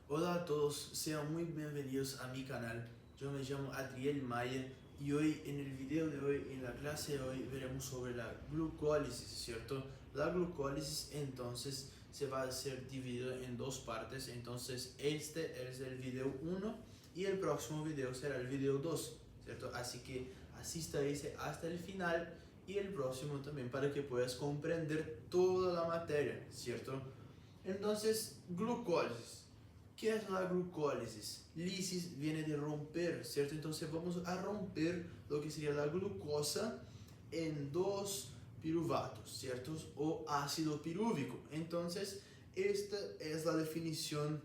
Hola a todos, sean muy bienvenidos a mi canal. Yo me llamo Adriel Mayer y hoy en el video de hoy, en la clase de hoy, veremos sobre la glucólisis, ¿cierto? La glucólisis entonces se va a ser dividido en dos partes, entonces este es el video 1 y el próximo video será el video 2, ¿cierto? Así que asista a ese hasta el final y el próximo también para que puedas comprender toda la materia, ¿cierto? Entonces, glucólisis. ¿Qué es la glucólisis? Lisis viene de romper, ¿cierto? Entonces vamos a romper lo que sería la glucosa en dos piruvatos, ¿cierto? O ácido pirúvico. Entonces, esta es la definición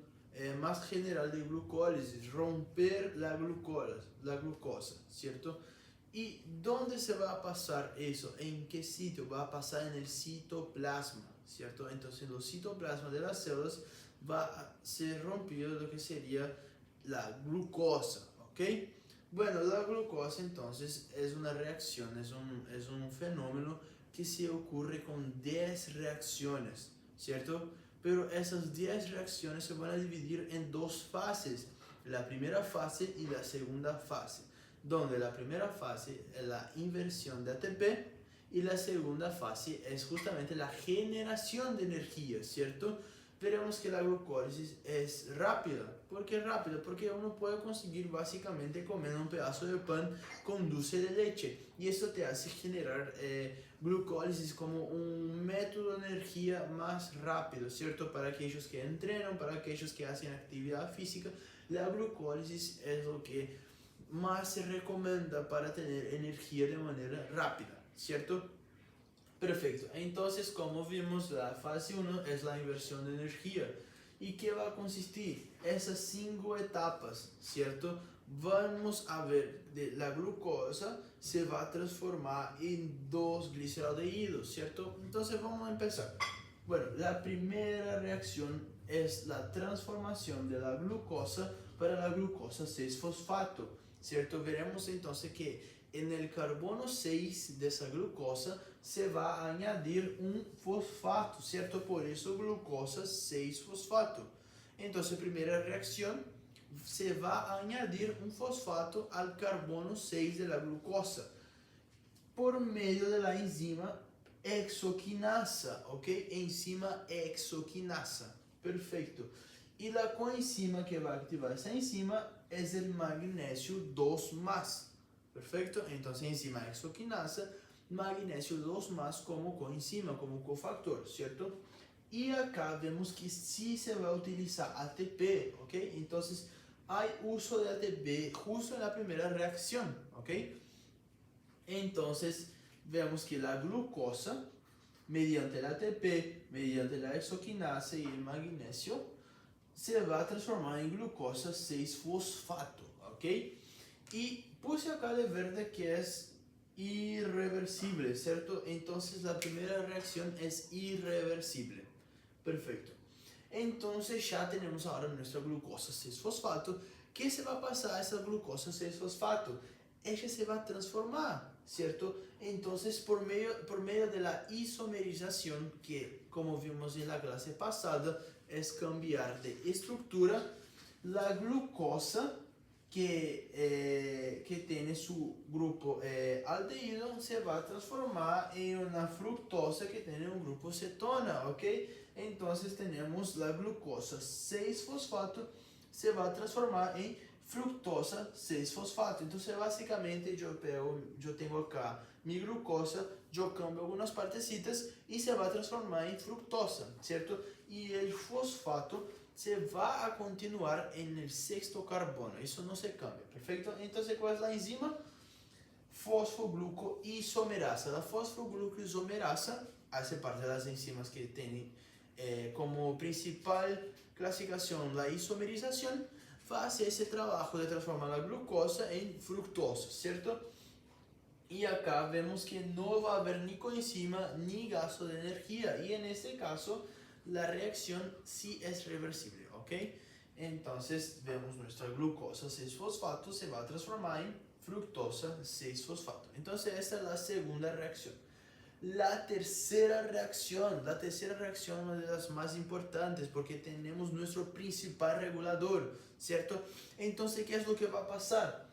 más general de glucólisis, romper la glucosa, ¿cierto? ¿Y dónde se va a pasar eso? ¿En qué sitio? Va a pasar en el citoplasma, ¿cierto? Entonces los citoplasmas de las células va a ser rompido lo que sería la glucosa, ¿ok? Bueno, la glucosa entonces es una reacción, es un fenómeno que se ocurre con 10 reacciones, ¿cierto? Pero esas 10 reacciones se van a dividir en dos fases, la primera fase y la segunda fase, donde la primera fase es la inversión de ATP y la segunda fase es justamente la generación de energía, ¿cierto? Veremos que la glucólisis es rápida. ¿Por qué rápida? Porque uno puede conseguir básicamente comer un pedazo de pan con dulce de leche y eso te hace generar glucólisis como un método de energía más rápido, ¿cierto? Para aquellos que entrenan, para aquellos que hacen actividad física, la glucólisis es lo que más se recomienda para tener energía de manera rápida, ¿cierto? Perfecto. Entonces, como vimos, la fase 1 es la inversión de energía. ¿Y qué va a consistir? Esas 5 etapas, ¿cierto? Vamos a ver, de la glucosa se va a transformar en dos gliceraldehídos, ¿cierto? Entonces, vamos a empezar. Bueno, la primera reacción es la transformación de la glucosa para la glucosa 6-fosfato, ¿cierto? Veremos entonces que en el carbono 6 de esa glucosa se va a añadir un fosfato, ¿cierto? Por eso glucosa 6-fosfato. Entonces, primera reacción, se va a añadir un fosfato al carbono 6 de la glucosa por medio de la enzima exoquinasa, ¿ok? Enzima exoquinasa, perfecto. Y la coenzima que va a activar esa enzima es el magnesio 2 más. Perfecto, entonces enzima exoquinasa, magnesio 2 más como coenzima, como cofactor, ¿cierto? Y acá vemos que sí se va a utilizar ATP, ¿ok? Entonces hay uso de ATP justo en la primera reacción, ¿ok? Entonces vemos que la glucosa, mediante el ATP, mediante la exoquinasa y el magnesio, se va a transformar en glucosa 6-fosfato, ¿ok? Y puse acá de verde que es irreversible, ¿cierto? Entonces la primera reacción es irreversible. Perfecto. Entonces ya tenemos ahora nuestra glucosa 6-fosfato. ¿Qué se va a pasar a esa glucosa 6-fosfato? Ella se va a transformar, ¿cierto? Entonces por medio de la isomerización, que como vimos en la clase pasada, es cambiar de estructura, la glucosa que tiene su grupo aldehído se va a transformar en una fructosa que tiene un grupo cetona, ¿ok? Entonces tenemos la glucosa 6-fosfato se va a transformar en fructosa 6-fosfato. Entonces básicamente yo tengo acá mi glucosa, yo cambio algunas partecitas y se va a transformar en fructosa, ¿cierto? Y el fosfato se va a continuar en el sexto carbono, eso no se cambia, ¿perfecto? Entonces, ¿cuál es la enzima? Fosfoglucoisomerasa. La fosfoglucoisomerasa hace parte de las enzimas que tienen como principal clasificación la isomerización, va a hacer ese trabajo de transformar la glucosa en fructosa, ¿cierto? Y acá vemos que no va a haber ni coenzima ni gasto de energía. Y en este caso, la reacción sí es reversible, ¿ok? Entonces, vemos nuestra glucosa 6-fosfato se va a transformar en fructosa 6-fosfato. Entonces, esta es la segunda reacción. la tercera reacción. La tercera reacción es una de las más importantes porque tenemos nuestro principal regulador, ¿cierto? Entonces, ¿qué es lo que va a pasar?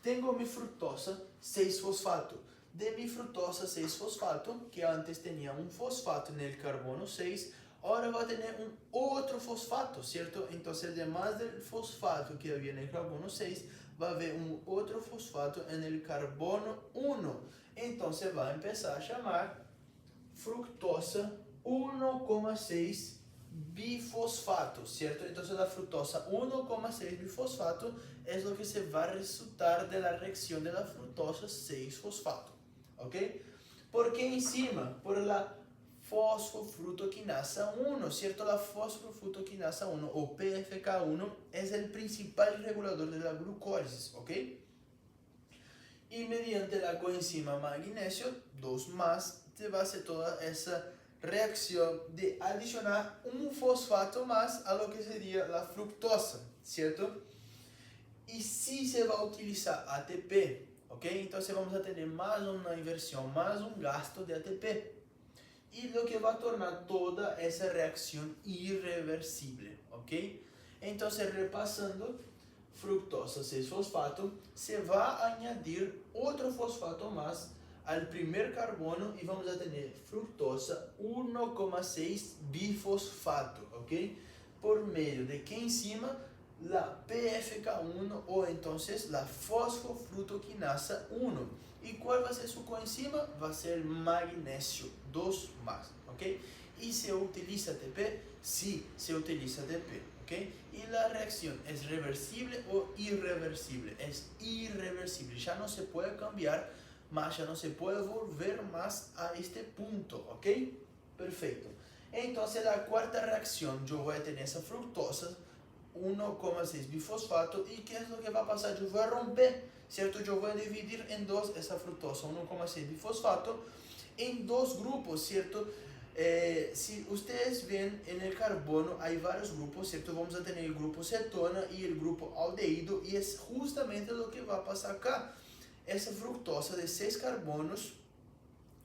Tengo mi fructosa 6-fosfato. De mi fructosa 6-fosfato, que antes tenía un fosfato en el carbono 6, ahora va a tener un otro fosfato, ¿cierto? Entonces, además del fosfato que había en el carbono 6, va a haber un otro fosfato en el carbono 1. Entonces va a empezar a llamar fructosa 1,6 bifosfato, ¿cierto? Entonces la fructosa 1,6 bifosfato es lo que se va a resultar de la reacción de la fructosa 6-fosfato, ¿ok? ¿Por qué enzima? Por la fosfofrutoquinasa 1, ¿cierto? La fosfofrutoquinasa 1 o PFK1 es el principal regulador de la glucólisis, ¿ok? Y mediante la coenzima magnesio 2 más se va a hacer toda esa reacción de adicionar un fosfato más a lo que sería la fructosa, ¿cierto? Y si se va a utilizar ATP, ¿ok? Entonces vamos a tener más una inversión, más un gasto de ATP. Y lo que va a tornar toda esa reacción irreversible, ¿ok? Entonces, repasando, fructosa 6-fosfato, se va a añadir otro fosfato más al primer carbono y vamos a tener fructosa 1,6 bifosfato, ¿ok? Por medio de qué enzima? La PFK1 o entonces la fosfofrutoquinasa 1. ¿Y cuál va a ser su coenzima? Va a ser magnesio 2 más, ¿ok? ¿Y se utiliza ATP? Sí, se utiliza ATP, ¿ok? ¿Y la reacción es reversible o irreversible? Es irreversible, ya no se puede cambiar más, ya no se puede volver más a este punto, ¿ok? Perfecto. Entonces la cuarta reacción, yo voy a tener esa fructosa 1,6 bifosfato y ¿qué es lo que va a pasar? Yo voy a romper, ¿cierto? Yo voy a dividir en dos esa fructosa 1,6 bifosfato en dos grupos, ¿cierto? Si ustedes ven en el carbono hay varios grupos, ¿cierto? Vamos a tener el grupo cetona y el grupo aldehído y es justamente lo que va a pasar acá. Esa fructosa de 6 carbonos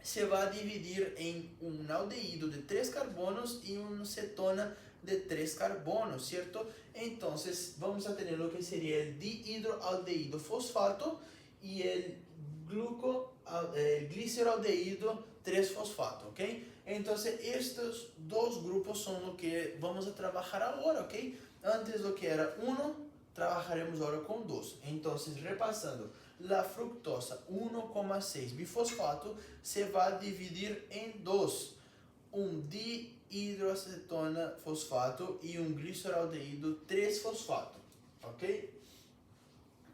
se va a dividir en un aldehído de 3 carbonos y una cetona de 3 carbonos, ¿cierto? Entonces vamos a tener lo que sería el dihidroaldehído fosfato y el gliceraldehído 3-fosfato, ¿ok? Entonces estos dos grupos son lo que vamos a trabajar ahora, ¿ok? Antes lo que era 1, trabajaremos ahora con 2. Entonces repasando, la fructosa 1,6 bifosfato se va a dividir en dos, un dihidroacetona fosfato y un gliceraldehído 3-fosfato, ¿ok?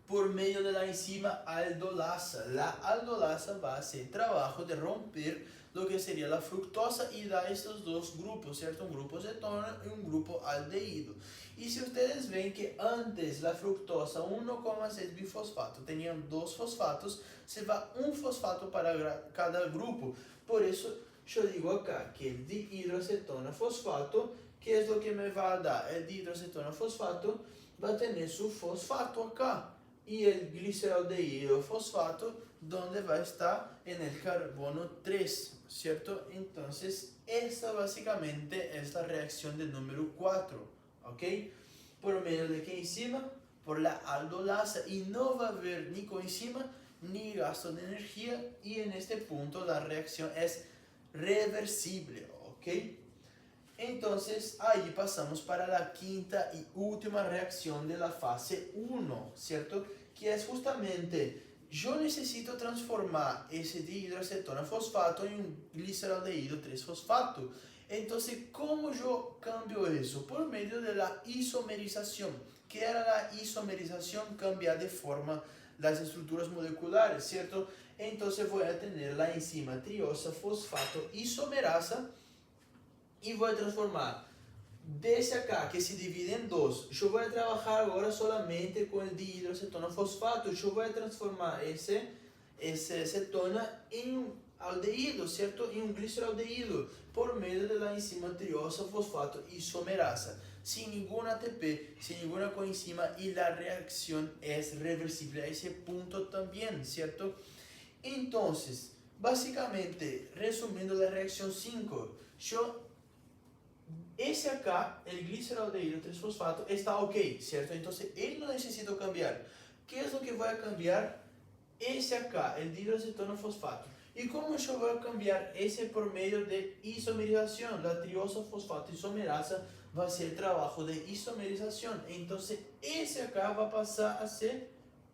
Por medio de la enzima aldolasa. La aldolasa va a hacer trabajo de romper lo que sería la fructosa y da estos dos grupos, ¿cierto? Un grupo cetona y un grupo aldehído. Y si ustedes ven que antes la fructosa 1,6 bifosfato tenían dos fosfatos, se va un fosfato para cada grupo. Por eso yo digo acá que el dihidroacetona fosfato, ¿qué es lo que me va a dar? El dihidroacetona fosfato va a tener su fosfato acá. Y el gliceraldehído fosfato, donde va a estar en el carbono 3, ¿cierto? Entonces, esta básicamente es la reacción del número 4, ¿ok? ¿Por medio de qué enzima? Por la aldolasa. Y no va a haber ni coenzima ni gasto de energía. Y en este punto la reacción es reversible, ¿ok? Entonces, ahí pasamos para la quinta y última reacción de la fase 1, ¿cierto? Que es justamente, yo necesito transformar ese dihidroacetona fosfato en un gliceraldehído 3-fosfato. Entonces, ¿cómo yo cambio eso? Por medio de la isomerización. ¿Qué era la isomerización? Cambiar de forma las estructuras moleculares, ¿cierto? Entonces voy a tener la enzima triosa fosfato isomerasa y voy a transformar desse acá, que se divide en dos. Yo voy a trabajar ahora solamente con el dihidroacetona fosfato. Yo voy a transformar ese cetona en un aldehído, ¿cierto? En un gliceraldehído por medio de la enzima triosa fosfato isomerasa. Sin ningún ATP, sin ninguna coenzima y la reacción es reversible a ese punto también, ¿cierto? Entonces, Básicamente, resumiendo la reacción 5, ese acá, el gliceraldehído 3-fosfato, está ok, ¿cierto? Entonces, él no necesita cambiar. ¿Qué es lo que voy a cambiar? Ese acá, el dihidroacetona fosfato. ¿Y cómo yo voy a cambiar ese por medio de isomerización? La triosa fosfato isomerasa va a hacer trabajo de isomerización. Entonces, ese acá va a pasar a ser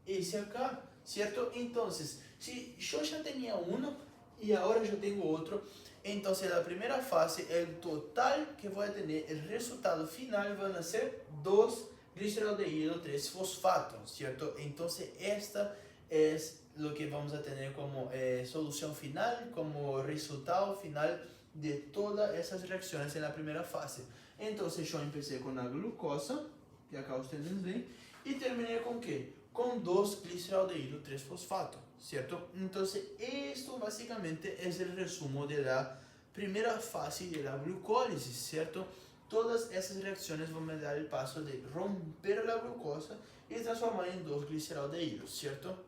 ese acá, ¿cierto? Entonces, si yo ya tenía uno y ahora yo tengo otro, entonces la primera fase, el total que voy a tener, el resultado final van a ser 2 gliceraldehído 3-fosfato, ¿cierto? Entonces, esta es lo que vamos a tener como solución final, como resultado final de todas esas reacciones en la primera fase. Entonces yo empecé con la glucosa, que acá ustedes ven, y terminé con ¿qué? Con 2 gliceraldehído 3-fosfato, ¿cierto? Entonces esto básicamente es el resumen de la primera fase de la glucólisis, ¿cierto? Todas esas reacciones van a dar el paso de romper la glucosa y transformar en 2 gliceraldehídos, ¿cierto?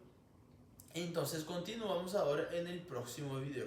Entonces continuamos ahora en el próximo video.